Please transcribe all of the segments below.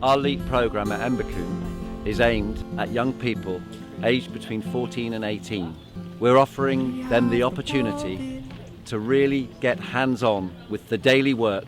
Our LEAP programme at Embercombe is aimed at young people aged between 14 and 18. We're offering them the opportunity to really get hands-on with the daily work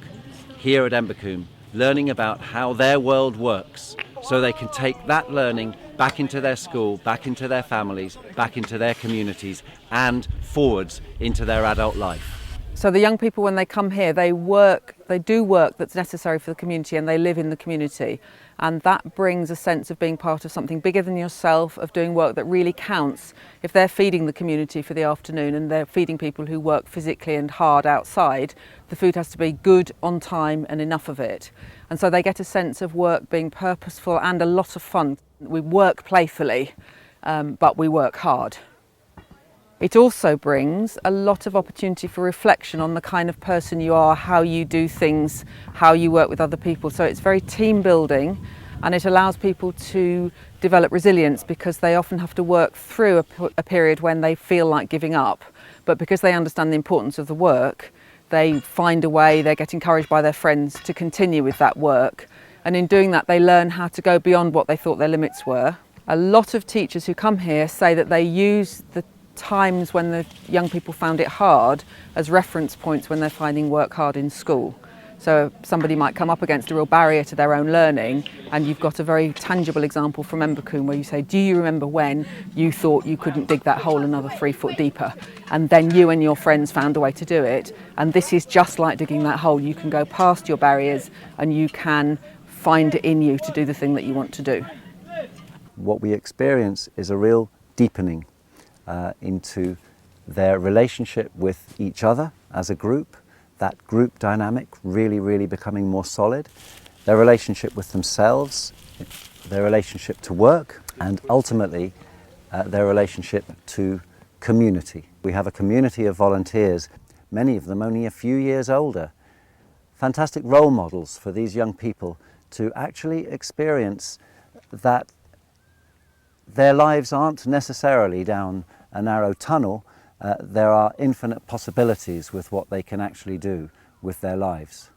here at Embercombe, learning about how their world works, so they can take that learning back into their school, back into their families, back into their communities, and forwards into their adult life. So the young people, when they come here, they do work that's necessary for the community, and they live in the community. And that brings a sense of being part of something bigger than yourself, of doing work that really counts. If they're feeding the community for the afternoon and they're feeding people who work physically and hard outside, the food has to be good, on time, and enough of it. And so they get a sense of work being purposeful and a lot of fun. We work playfully, but we work hard. It also brings a lot of opportunity for reflection on the kind of person you are, how you do things, how you work with other people. So it's very team building, and it allows people to develop resilience, because they often have to work through a period when they feel like giving up. But because they understand the importance of the work, they find a way, they get encouraged by their friends to continue with that work. And in doing that, they learn how to go beyond what they thought their limits were. A lot of teachers who come here say that they use the times when the young people found it hard as reference points when they're finding work hard in school. So somebody might come up against a real barrier to their own learning, and you've got a very tangible example from Embercombe where you say, do you remember when you thought you couldn't dig that hole another 3 foot deeper, and then you and your friends found a way to do it? And this is just like digging that hole. You can go past your barriers and you can find it in you to do the thing that you want to do. What we experience is a real deepening into their relationship with each other as a group, that group dynamic really becoming more solid, their relationship with themselves, their relationship to work, and ultimately their relationship to community. We have a community of volunteers, many of them only a few years older, fantastic role models for these young people to actually experience that their lives aren't necessarily down a narrow tunnel. There are infinite possibilities with what they can actually do with their lives.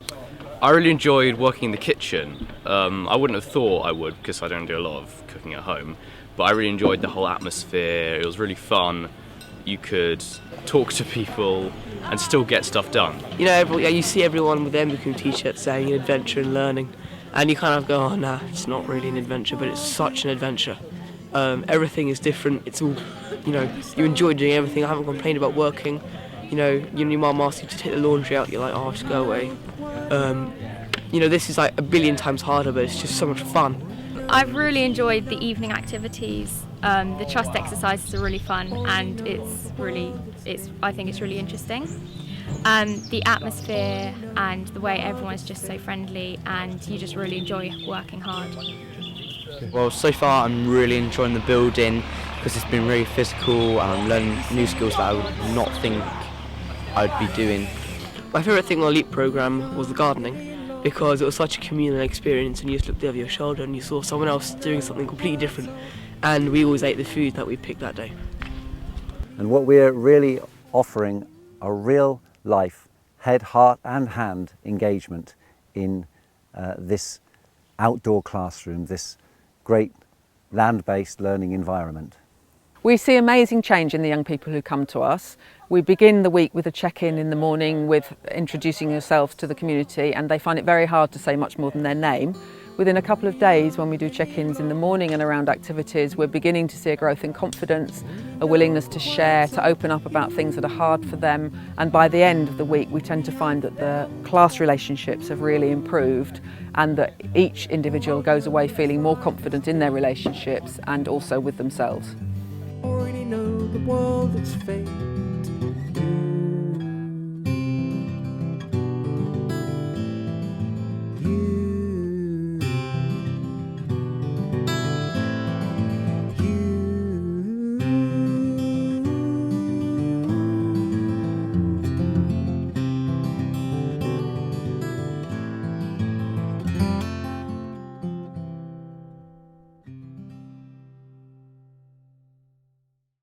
I really enjoyed working in the kitchen. I wouldn't have thought I would, because I don't do a lot of cooking at home, but I really enjoyed the whole atmosphere. It was really fun. You could talk to people and still get stuff done. You know, you see everyone with their Embercombe t-shirts saying adventure and learning, and you kind of go, oh nah, it's not really an adventure, but it's such an adventure. Everything is different. It's all, you know, you enjoy doing everything. I haven't complained about working. You know, your mum asks you to take the laundry out, you're like, oh, just go away. You know, this is like a billion times harder, but it's just so much fun. I've really enjoyed the evening activities. The trust exercises are really fun, and I think it's really interesting. The atmosphere and the way everyone's just so friendly, and you just really enjoy working hard. Well, so far I'm really enjoying the building, because it's been really physical and I'm learning new skills that I would not think I'd be doing. My favourite thing on the LEAP programme was the gardening, because it was such a communal experience, and you just looked over your shoulder and you saw someone else doing something completely different, and we always ate the food that we picked that day. And what we're really offering a real life, head, heart and hand engagement in this outdoor classroom, this great land-based learning environment. We see amazing change in the young people who come to us. We begin the week with a check-in in the morning with introducing yourselves to the community, and they find it very hard to say much more than their name. Within a couple of days, when we do check-ins in the morning and around activities, we're beginning to see a growth in confidence, a willingness to share, to open up about things that are hard for them. And by the end of the week, we tend to find that the class relationships have really improved, and that each individual goes away feeling more confident in their relationships and also with themselves. Already know the world that's fake.